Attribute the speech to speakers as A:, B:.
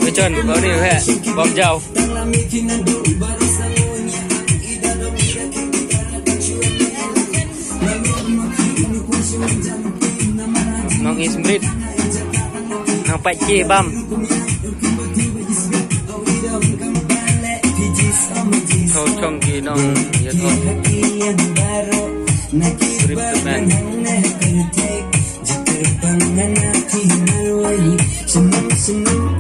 A: Với chân có điều hệ bom dầu nong ismrit nong pachi bam thâu trong kỳ nong ya thâu srip teman
B: Senang-senang